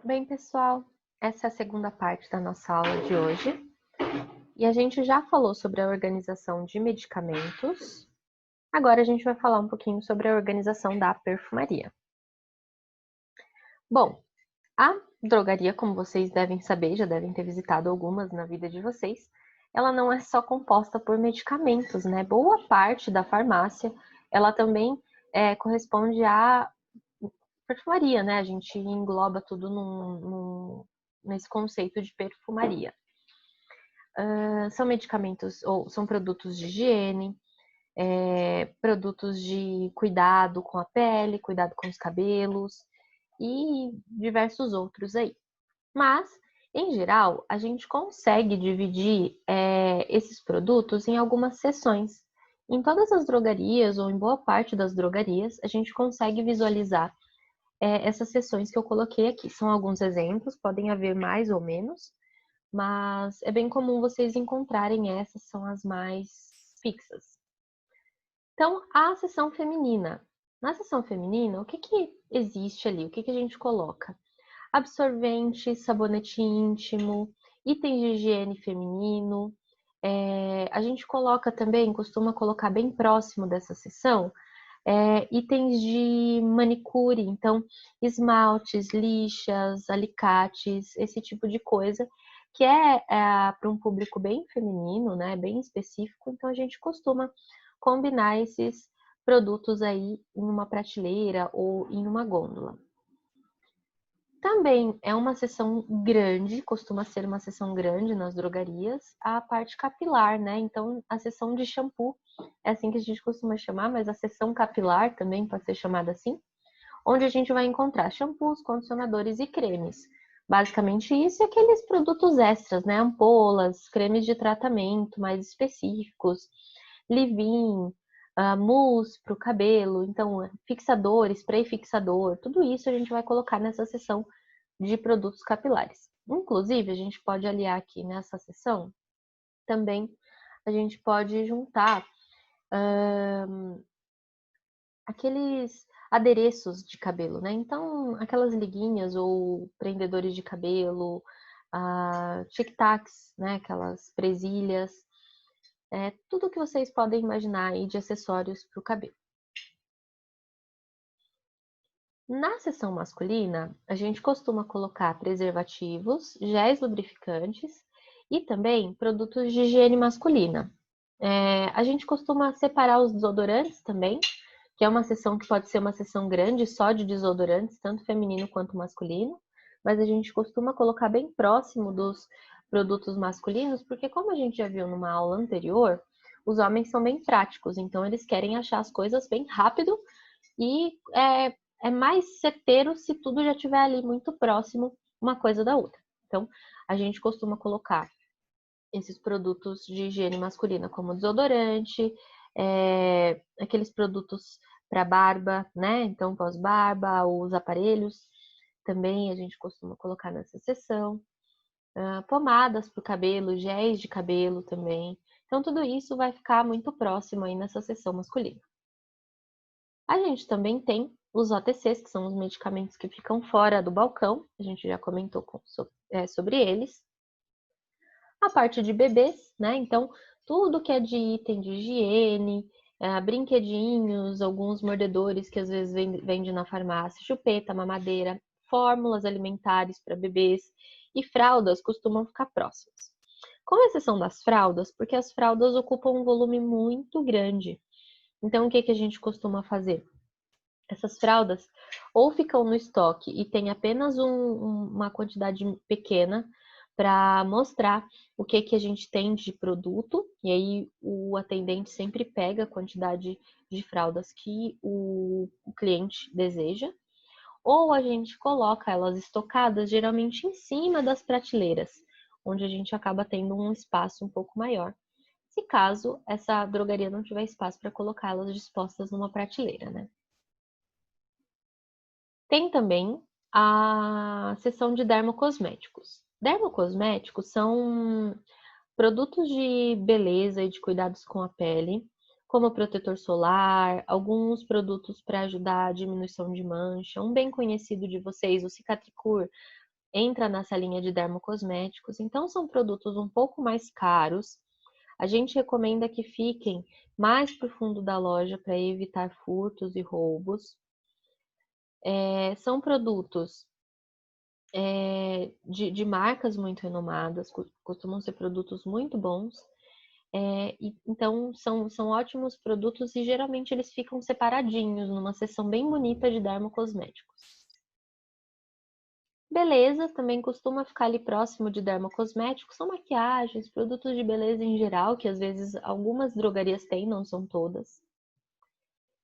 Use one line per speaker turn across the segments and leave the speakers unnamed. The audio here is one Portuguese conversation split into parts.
Bem, pessoal, essa é a segunda parte da nossa aula de hoje. E a gente já falou sobre a organização de medicamentos. Agora a gente vai falar um pouquinho sobre a organização da perfumaria. Bom, a drogaria, como vocês devem saber, já devem ter visitado algumas na vida de vocês, ela não é só composta por medicamentos, né? Boa parte da farmácia, ela também corresponde à perfumaria, né? A gente engloba tudo nesse conceito de perfumaria. São medicamentos ou são produtos de higiene, produtos de cuidado com a pele, cuidado com os cabelos e diversos outros aí. Mas, em geral, a gente consegue dividir esses produtos em algumas seções. Em todas as drogarias, ou em boa parte das drogarias, a gente consegue visualizar essas seções que eu coloquei aqui. São alguns exemplos, podem haver mais ou menos, mas é bem comum vocês encontrarem essas, são as mais fixas. Então, a seção feminina. Na seção feminina, o que existe ali? O que a gente coloca? Absorvente, sabonete íntimo, itens de higiene feminino. A gente coloca também, costuma colocar bem próximo dessa seção, itens de manicure, então esmaltes, lixas, alicates, esse tipo de coisa, que para um público bem feminino, né, bem específico, então a gente costuma combinar esses produtos aí em uma prateleira ou em uma gôndola. Também é uma seção grande, costuma ser uma seção grande nas drogarias, a parte capilar, né? Então, a seção de shampoo, é assim que a gente costuma chamar, mas a seção capilar também pode ser chamada assim, onde a gente vai encontrar shampoos, condicionadores e cremes. Basicamente isso e aqueles produtos extras, né? Ampolas, cremes de tratamento mais específicos, leave-in, mousse para o cabelo, então fixador, spray fixador, tudo isso a gente vai colocar nessa seção de produtos capilares. Inclusive, a gente pode aliar aqui nessa seção também, a gente pode juntar aqueles adereços de cabelo, né? Então, aquelas liguinhas ou prendedores de cabelo, tic-tacs, né? Aquelas presilhas, tudo que vocês podem imaginar aí de acessórios para o cabelo. Na seção masculina, a gente costuma colocar preservativos, géis lubrificantes e também produtos de higiene masculina. A gente costuma separar os desodorantes também, que é uma seção que pode ser uma seção grande só de desodorantes, tanto feminino quanto masculino, mas a gente costuma colocar bem próximo dos produtos masculinos, porque como a gente já viu numa aula anterior, os homens são bem práticos, então eles querem achar as coisas bem rápido e é mais certeiro se tudo já estiver ali muito próximo uma coisa da outra. Então, a gente costuma colocar esses produtos de higiene masculina, como desodorante, aqueles produtos para barba, né? Então, pós-barba, os aparelhos, também a gente costuma colocar nessa seção. Pomadas para o cabelo, géis de cabelo também. Então, tudo isso vai ficar muito próximo aí nessa seção masculina. A gente também tem os OTCs, que são os medicamentos que ficam fora do balcão, a gente já comentou sobre eles. A parte de bebês, né? Então, tudo que é de item de higiene, brinquedinhos, alguns mordedores que às vezes vende na farmácia, chupeta, mamadeira, fórmulas alimentares para bebês e fraldas costumam ficar próximas. Com exceção das fraldas, porque as fraldas ocupam um volume muito grande. Então, o que a gente costuma fazer? Essas fraldas ou ficam no estoque e tem apenas uma quantidade pequena para mostrar o que a gente tem de produto, e aí o atendente sempre pega a quantidade de fraldas que o cliente deseja, ou a gente coloca elas estocadas geralmente em cima das prateleiras, onde a gente acaba tendo um espaço um pouco maior, se caso essa drogaria não tiver espaço para colocar elas dispostas numa prateleira, né? Tem também a seção de dermocosméticos. Dermocosméticos são produtos de beleza e de cuidados com a pele, como protetor solar, alguns produtos para ajudar a diminuição de mancha. Um bem conhecido de vocês, o Cicatricure, entra nessa linha de dermocosméticos, então são produtos um pouco mais caros. A gente recomenda que fiquem mais para o fundo da loja para evitar furtos e roubos. São produtos de marcas muito renomadas, costumam ser produtos muito bons. Então, são ótimos produtos e geralmente eles ficam separadinhos, numa seção bem bonita de dermocosméticos. Beleza, também costuma ficar ali próximo de dermocosméticos, são maquiagens, produtos de beleza em geral, que às vezes algumas drogarias têm, não são todas.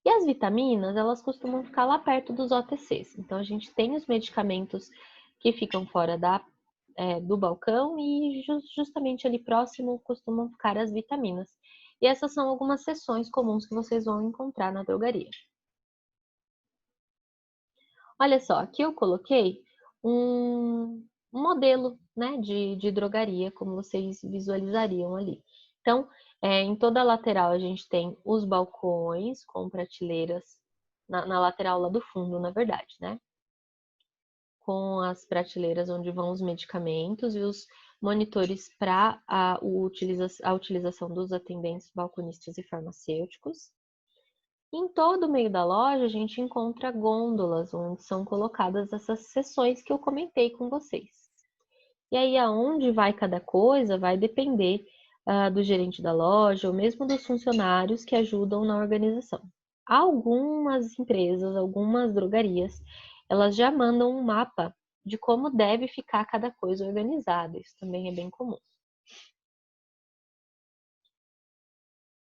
E as vitaminas, elas costumam ficar lá perto dos OTCs. Então, a gente tem os medicamentos que ficam fora do balcão e justamente ali próximo costumam ficar as vitaminas. E essas são algumas seções comuns que vocês vão encontrar na drogaria. Olha só, aqui eu coloquei um modelo, né, de drogaria, como vocês visualizariam ali. Então, em toda a lateral a gente tem os balcões com prateleiras, na lateral lá do fundo, na verdade, né? Com as prateleiras onde vão os medicamentos e os monitores para a utilização dos atendentes, balconistas e farmacêuticos. Em todo o meio da loja, a gente encontra gôndolas, onde são colocadas essas seções que eu comentei com vocês. E aí, aonde vai cada coisa, vai depender do gerente da loja ou mesmo dos funcionários que ajudam na organização. Algumas empresas, algumas drogarias, elas já mandam um mapa de como deve ficar cada coisa organizada. Isso também é bem comum.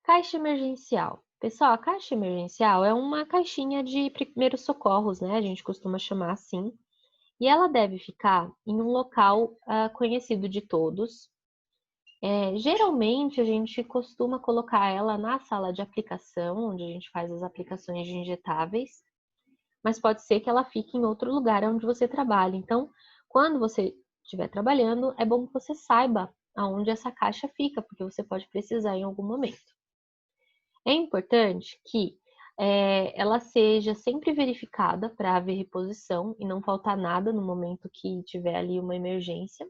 Caixa emergencial. Pessoal, a caixa emergencial é uma caixinha de primeiros socorros, né? A gente costuma chamar assim. E ela deve ficar em um local conhecido de todos. Geralmente, a gente costuma colocar ela na sala de aplicação, onde a gente faz as aplicações de injetáveis. Mas pode ser que ela fique em outro lugar onde você trabalha. Então, quando você estiver trabalhando, é bom que você saiba aonde essa caixa fica, porque você pode precisar em algum momento. É importante que ela seja sempre verificada para haver reposição e não faltar nada no momento que tiver ali uma emergência.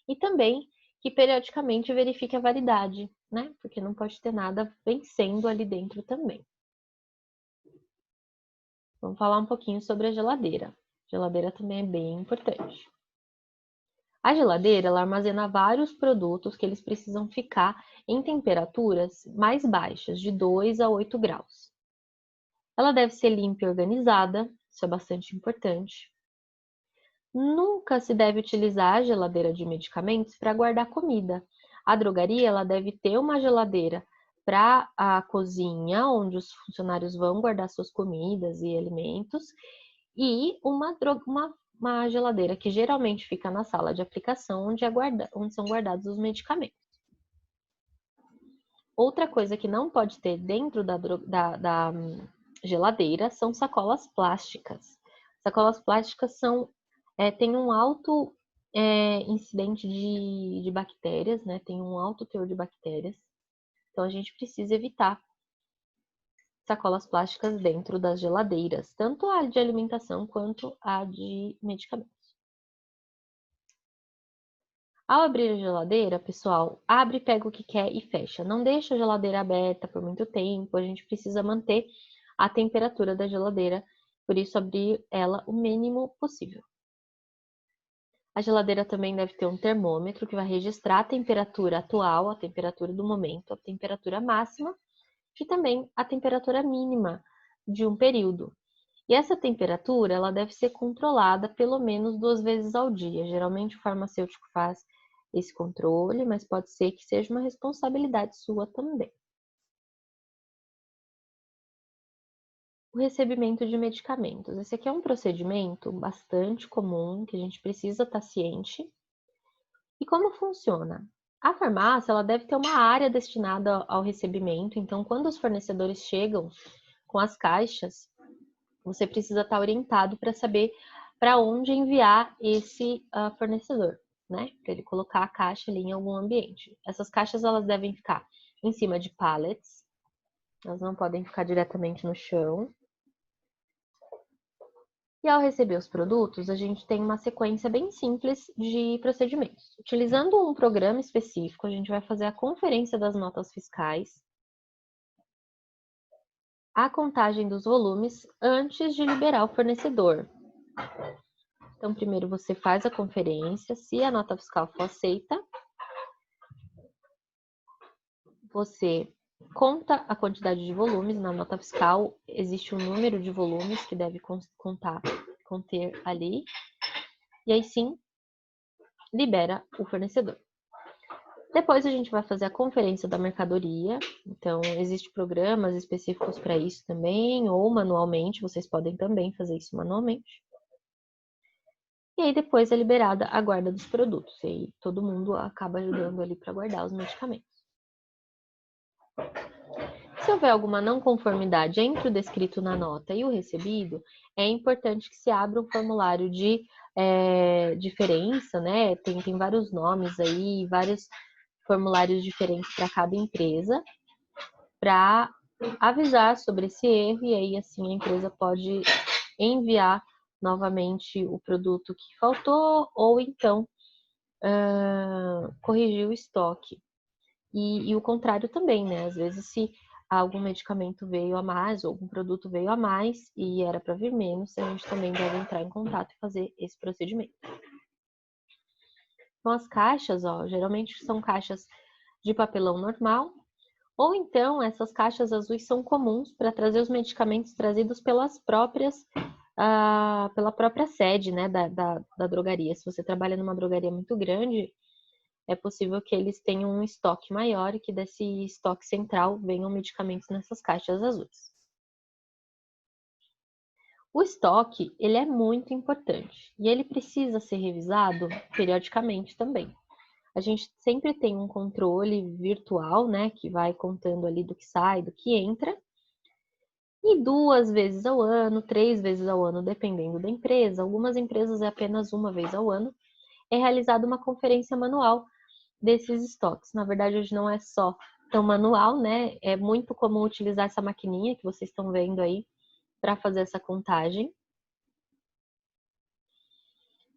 E também que periodicamente verifique a validade, né? Porque não pode ter nada vencendo ali dentro também. Vamos falar um pouquinho sobre a geladeira. A geladeira também é bem importante. A geladeira, ela armazena vários produtos que eles precisam ficar em temperaturas mais baixas, de 2 a 8 graus. Ela deve ser limpa e organizada, isso é bastante importante. Nunca se deve utilizar a geladeira de medicamentos para guardar comida. A drogaria, ela deve ter uma geladeira para a cozinha, onde os funcionários vão guardar suas comidas e alimentos, e uma geladeira que geralmente fica na sala de aplicação, onde são guardados os medicamentos. Outra coisa que não pode ter dentro da geladeira são sacolas plásticas. Sacolas plásticas têm um alto incidente de bactérias, né? Tem um alto teor de bactérias. Então, a gente precisa evitar sacolas plásticas dentro das geladeiras, tanto a de alimentação quanto a de medicamentos. Ao abrir a geladeira, pessoal, abre, pega o que quer e fecha. Não deixa a geladeira aberta por muito tempo, a gente precisa manter a temperatura da geladeira, por isso abrir ela o mínimo possível. A geladeira também deve ter um termômetro que vai registrar a temperatura atual, a temperatura do momento, a temperatura máxima e também a temperatura mínima de um período. E essa temperatura, ela deve ser controlada pelo menos 2 vezes ao dia. Geralmente o farmacêutico faz esse controle, mas pode ser que seja uma responsabilidade sua também. O recebimento de medicamentos. Esse aqui é um procedimento bastante comum, que a gente precisa estar ciente. E como funciona? A farmácia, ela deve ter uma área destinada ao recebimento, então quando os fornecedores chegam com as caixas, você precisa estar orientado para saber para onde enviar esse fornecedor, né? Para ele colocar a caixa ali em algum ambiente. Essas caixas, elas devem ficar em cima de pallets, elas não podem ficar diretamente no chão. E ao receber os produtos, a gente tem uma sequência bem simples de procedimentos. Utilizando um programa específico, a gente vai fazer a conferência das notas fiscais, a contagem dos volumes antes de liberar o fornecedor. Então, primeiro você faz a conferência, se a nota fiscal for aceita, você conta a quantidade de volumes na nota fiscal, existe um número de volumes que deve conter ali, e aí sim, libera o fornecedor. Depois a gente vai fazer a conferência da mercadoria, então existem programas específicos para isso também, ou manualmente, vocês podem também fazer isso manualmente. E aí depois é liberada a guarda dos produtos, e aí todo mundo acaba ajudando ali para guardar os medicamentos. Se houver alguma não conformidade entre o descrito na nota e o recebido, é importante que se abra um formulário de diferença, né? Tem vários nomes aí, vários formulários diferentes para cada empresa, para avisar sobre esse erro, e aí assim a empresa pode enviar novamente o produto que faltou, ou então corrigir o estoque. E o contrário também, né? Às vezes, se algum medicamento veio a mais, ou algum produto veio a mais e era para vir menos, a gente também deve entrar em contato e fazer esse procedimento. Então, as caixas, ó, geralmente são caixas de papelão normal, ou então essas caixas azuis são comuns para trazer os medicamentos trazidos pela própria sede, né, da drogaria. Se você trabalha numa drogaria muito grande, é possível que eles tenham um estoque maior e que desse estoque central venham medicamentos nessas caixas azuis. O estoque, ele é muito importante e ele precisa ser revisado periodicamente também. A gente sempre tem um controle virtual, né, que vai contando ali do que sai, do que entra. E 2 vezes ao ano, 3 vezes ao ano, dependendo da empresa, algumas empresas é apenas uma vez ao ano, é realizada uma conferência manual desses estoques. Na verdade, hoje não é só tão manual, né? É muito comum utilizar essa maquininha que vocês estão vendo aí para fazer essa contagem.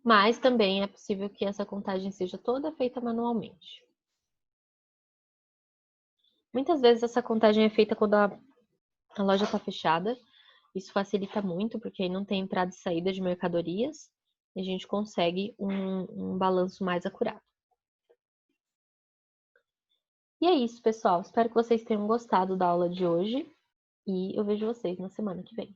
Mas também é possível que essa contagem seja toda feita manualmente. Muitas vezes essa contagem é feita quando a loja está fechada. Isso facilita muito, porque aí não tem entrada e saída de mercadorias. E a gente consegue um balanço mais acurado. E é isso, pessoal. Espero que vocês tenham gostado da aula de hoje. E eu vejo vocês na semana que vem.